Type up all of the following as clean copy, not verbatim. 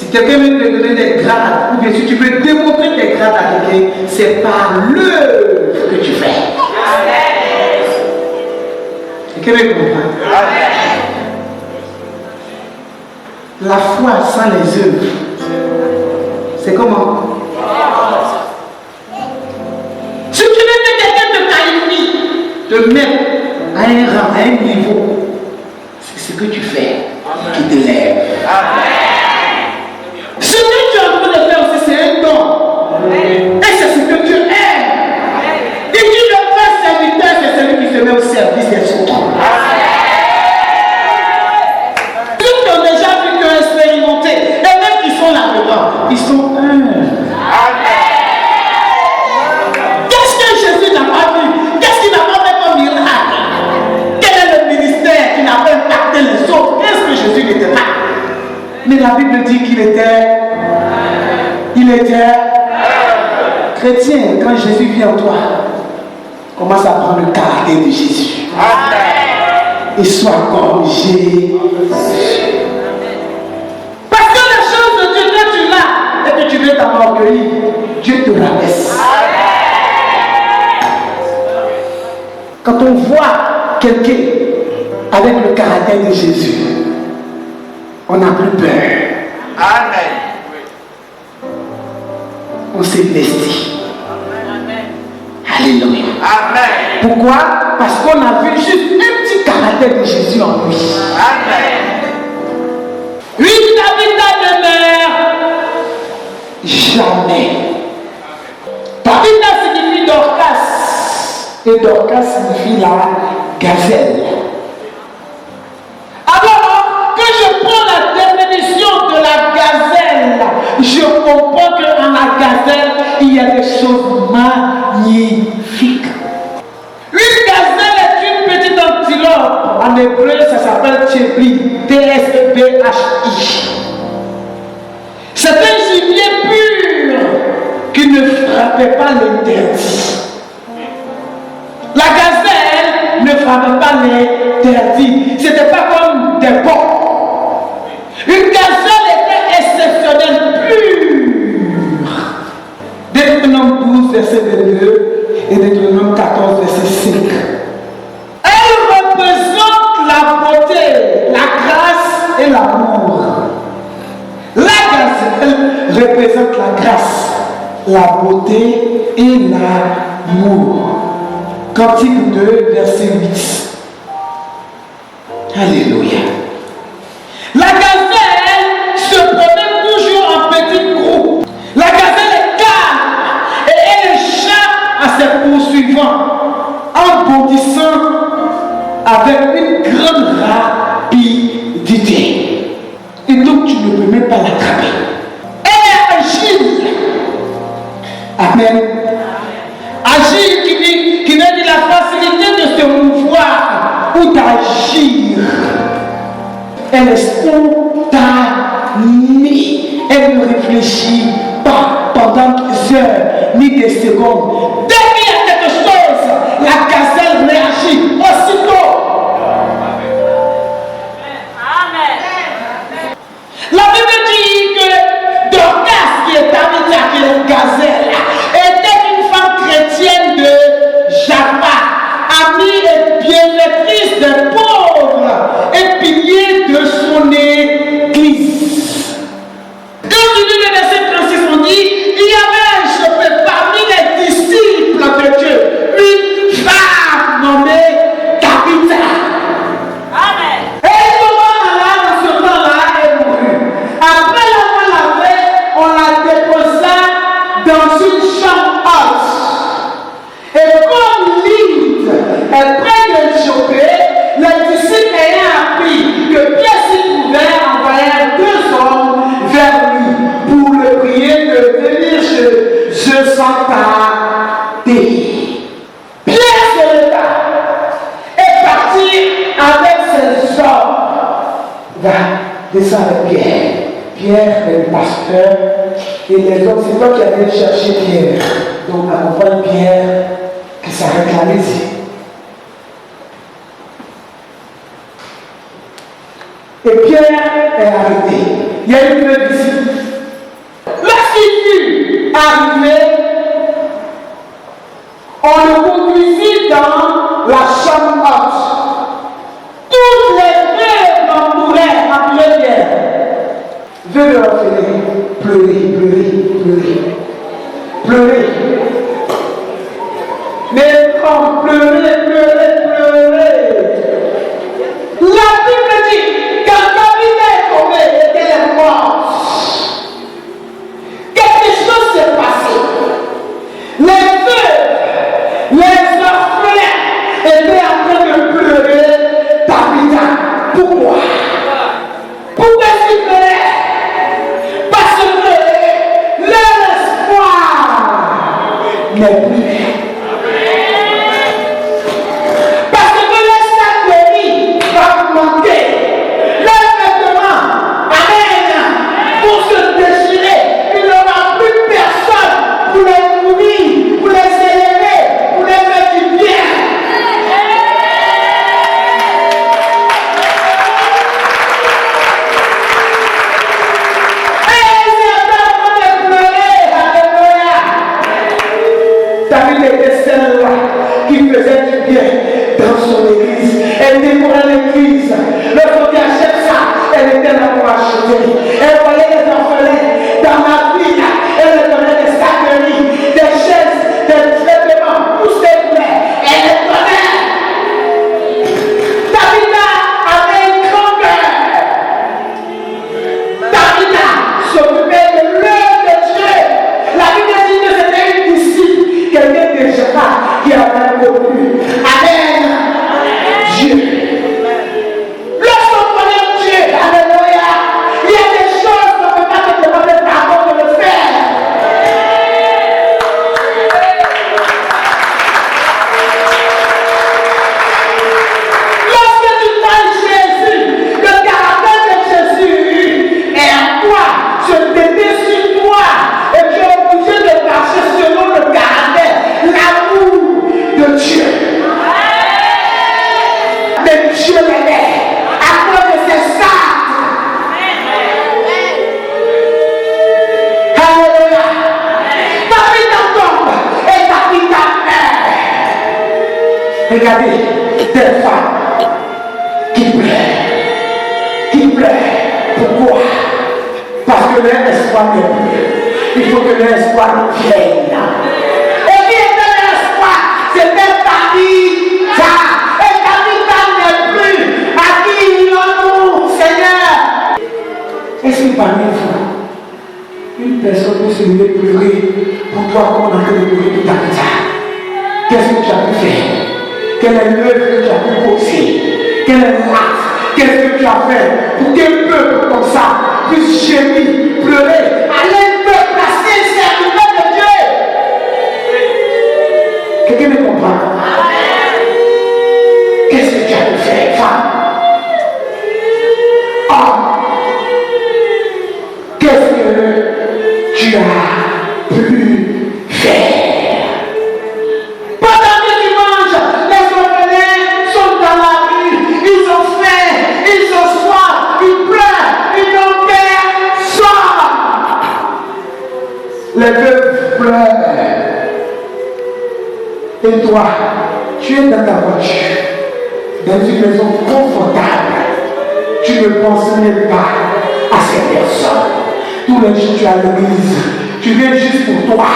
Si quelqu'un veut te donner des grades, ou bien si tu veux démontrer tes grades à quelqu'un, c'est par l'œuvre que tu fais. Quelqu'un veut comprendre? La foi sans les œuvres, c'est comment? Si tu veux que quelqu'un te qualifie, te mette à un rang, à un niveau, c'est ce que tu fais qui t'élève. Ce que tu es en train de faire aussi, c'est un don. Et c'est ce que tu aimes. Et qui le fait serviteur, c'est celui qui se met au service des autres. Ceux qui ont déjà vu, qui ont expérimenté, et même qui sont là-dedans, ils sont humbles. Qu'est-ce que Jésus n'a pas vu? Qu'est-ce qu'il n'a pas fait comme miracle? Quel est le ministère qui n'a pas impacté les autres? Qu'est-ce que Jésus n'était pas? Mais la Bible dit qu'il était chrétien. Quand Jésus vient en toi, commence à prendre le caractère de Jésus. Et sois corrigé. Parce que les choses de Dieu, quand tu l'as et que tu veux t'enorgueillir, Dieu te rabaisse. Quand on voit quelqu'un avec le caractère de Jésus, on n'a plus peur. Amen. On s'investit. Alléluia. Amen. Pourquoi? Parce qu'on a vu juste un petit caractère de Jésus en lui. Amen. Lui qui habite à demeure, jamais. Tabitha signifie Dorcas. Et Dorcas signifie la gazelle. Alors, quand je prends la définition de la gazelle, je comprends qu'en la gazelle, il y a des choses magnifiques. Une gazelle est une petite antilope. En hébreu, ça s'appelle Tchébli. T-S-E-B-H-I. C'est un gibier pur qui ne frappait pas l'interdit. La gazelle ne frappait pas l'interdit. C'était pas comme des porcs. Une gazelle était exceptionnelle, pure. Deutéronome 12, verset 22 et Deutéronome 14, verset 5. Elle représente la beauté, la grâce et l'amour. La gazelle représente la grâce, la beauté et l'amour. Cantique 2, verset 8. Alléluia. La gazelle se promène toujours en petits groupes. La gazelle est calme et elle échappe à ses poursuivants en bondissant avec une grande rapidité. Et donc tu ne peux même pas l'attraper. Elle est agile. Amen. Agile qui veut dire la facilité de se mouvoir ou d'agir. Elle est spontanée. Elle ne réfléchit pas pendant des heures ni des secondes. Dès qu'il y a quelque chose, la gazelle réagit aussitôt. Amen. La Bible dit que Dorcas, qui est Tabitha, qui est une gazelle, était une femme chrétienne de Jaffa, amie et bienfaitrice des pauvres et pilier de son église. Quand tu lis le verset 36, on dit, il y avait chopé parmi les disciples de Dieu une femme nommée Tabitha. Amen. Et comment dans ce temps-là, elle mourut. Après l'avoir lavée, on la déposa dans une chambre haute. Et comme Lydie est près de Jopé, les disciples ayant appris que Pierre s'y trouvait, envoyèrent 2 hommes vers lui pour le prier de venir chez sans tarder. Pierre se leva et partit avec ses hommes. Va, descends avec Pierre. Pierre est le pasteur et les hommes, c'est toi qui allais chercher Pierre. Donc accompagne Pierre qui s'arrête là, allez-y. Et Pierre est arrêté. Il y a une meule ici. l'orphelin, pleurez, pleurez, pleurez. Pleurez. Mais quand pleurez, pleurez, pleurez. La Bible dit qu'un cabinet est tombé et qu'elle est morte. Quelque chose s'est passé. Les veuves, les orphelins étaient en train de pleurer. Tabitha, pourquoi? Pourquoi tu pleurais? Parce que leur espoir n'est plus. Parce que le sac va manquer. Leurs vêtements, amen, pour se déchirer. Il n'y aura plus personne pour les nourrir, pour les élever, pour les faire du bien. David était celle-là qui faisait du bien dans son église. Elle décorait l'église. Le faut qu'elle achète ça. Elle était là pour acheter. Elle voyait les orphelins dans la ville. Elle leur donnait des sacs, des chaises, des vêtements, tout ce qu'elle voulait. Elle les donnait. David avait un grand cœur. David s'occupait de l'œuvre de Dieu. La Bible dit que c'était une disciple. Quelqu'un de Jéhovah qui avait connu. Amen. Dieu. Lorsqu'on connaît Dieu, alléluia, il y a des choses qu'on ne peut pas te demander pardon de le faire. Lorsque tu vois Jésus, le caractère de Jésus est en toi, se déter sur toi, et tu es obligé de marcher selon le caractère, l'amour de Dieu. Mais Dieu l'aimait à cause de ses actes. Alléluia. David tombe et David meurt. Regardez des femmes qui pleurent. Pourquoi? Parce que leur espoir n'est plus. Il faut que leur espoir vienne. Et qui était leur espoir? C'était Tabitha. Et Tabitha n'est plus. À qui irons-nous, Seigneur? Est-ce que parmi vous, une personne peut se lever pleurer pour toi comme on a fait pleurer pour Tabitha? Qu'est-ce que tu as pu faire? Quelle est l'œuvre que tu as pu poser? Quel est l'acte? Qu'est-ce que tu as fait pour qu'un peuple comme ça puisse gémir, pleurer, aller te placer serviteur de Dieu? Quelqu'un me comprend? Qu'est-ce que tu as pu faire, femme? Homme, qu'est-ce que tu as pu faire? Pendant que tu manges, les orphelins sont dans la rue, ils ont faim, ils ont soif, ils pleurent, ils n'ont personne. Les veuves pleurent. Et toi, tu es dans ta voiture, dans une maison confortable. Tu ne penses même pas à ces personnes. Tous les jours, tu es à l'église. Tu viens juste pour toi.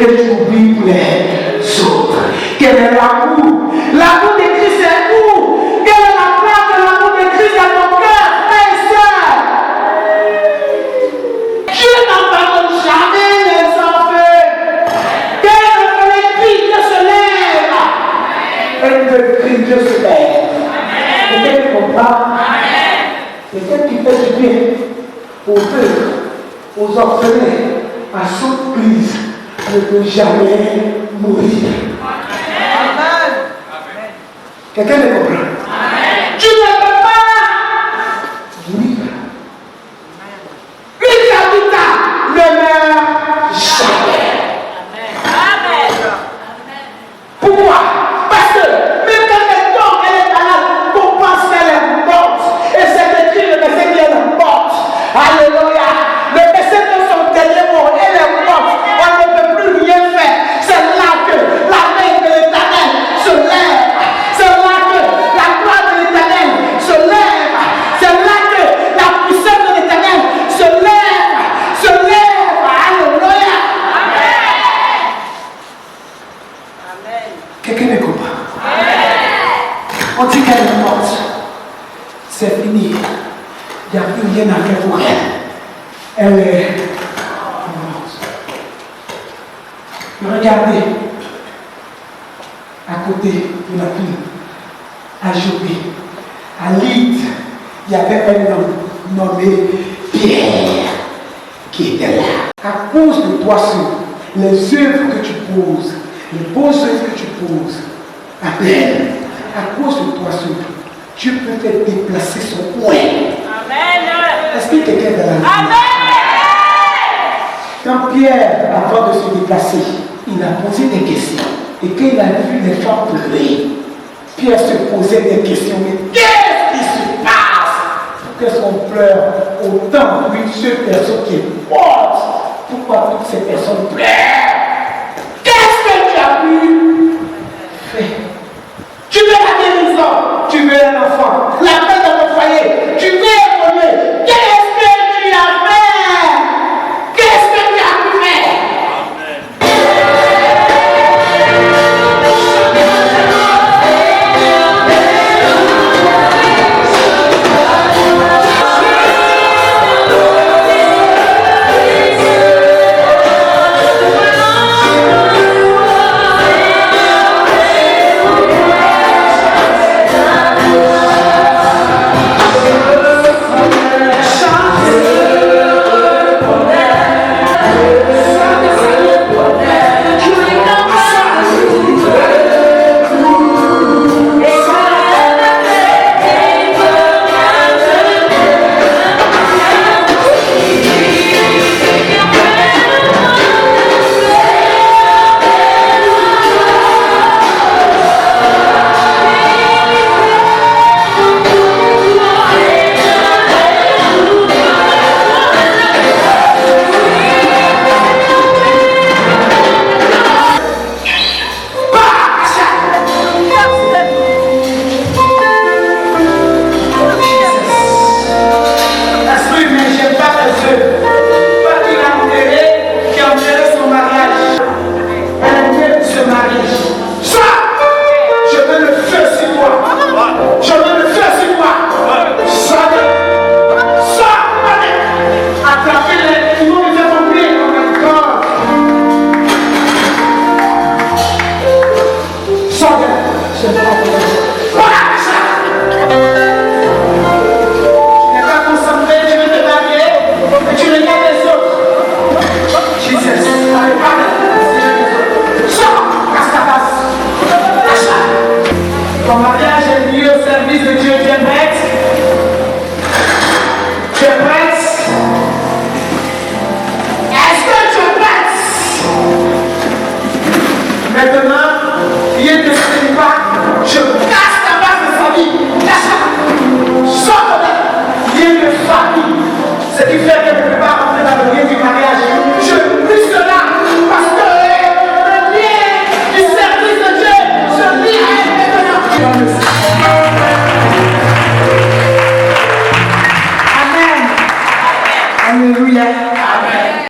Et tu oublies pour les autres. Quel est l'amour? L'amour de Christ est où? Quelle est la place de l'amour de Christ dans ton cœur, frères et sœurs? Dieu n'abandonne jamais les enfants. Quel est le cri, Dieu se lève. Et le cri, Dieu se lève. Quelqu'un qui comprend? Quelqu'un qui fait du bien aux veuves, aux orphelins, à son crise, ne peut jamais mourir. Amen. Quelqu'un me comprend? Tu ne peux pas mourir. Une Tabitha ne meurt jamais. Amen. Pourquoi? Parce que même quand elle tombe, elle est malade, on pense qu'elle est morte. Et c'est écrit le verset qui est morte. Alléluia. Le verset de son dernier mot, elle est morte. On ne peut plus rien faire. C'est là que la main de l'Éternel se lève. C'est là que la gloire de l'Éternel se lève. C'est là que la puissance de l'Éternel se lève. n'a fait pour elle. Elle est morte. Regardez, à côté de la ville, à Jopé, à Lydie, il y avait un homme nommé Pierre qui était là. À cause de toi seul, les œuvres que tu poses, les bonnes œuvres que tu poses, à peine, à cause de toi seul, Dieu peut faire déplacer son point. Amen. Est-ce que quelqu'un est dans la vie? Amen. Quand Pierre, avant de se déplacer, il a posé des questions. Et quand il a vu les femmes pleurer, Pierre se posait des questions. Mais qu'est-ce qui se passe? Qu'est-ce qu'on pleure autant pour une seule personne qui est morte? Pourquoi toutes ces personnes pleurent? Qu'est-ce que tu as pu faire? Tu veux la guérison, tu veux un enfant, la paix dans ton foyer, tu veux évoluer. Qu'est-ce que tu as fait? Qu'est-ce que tu as pu faire? Alléluia.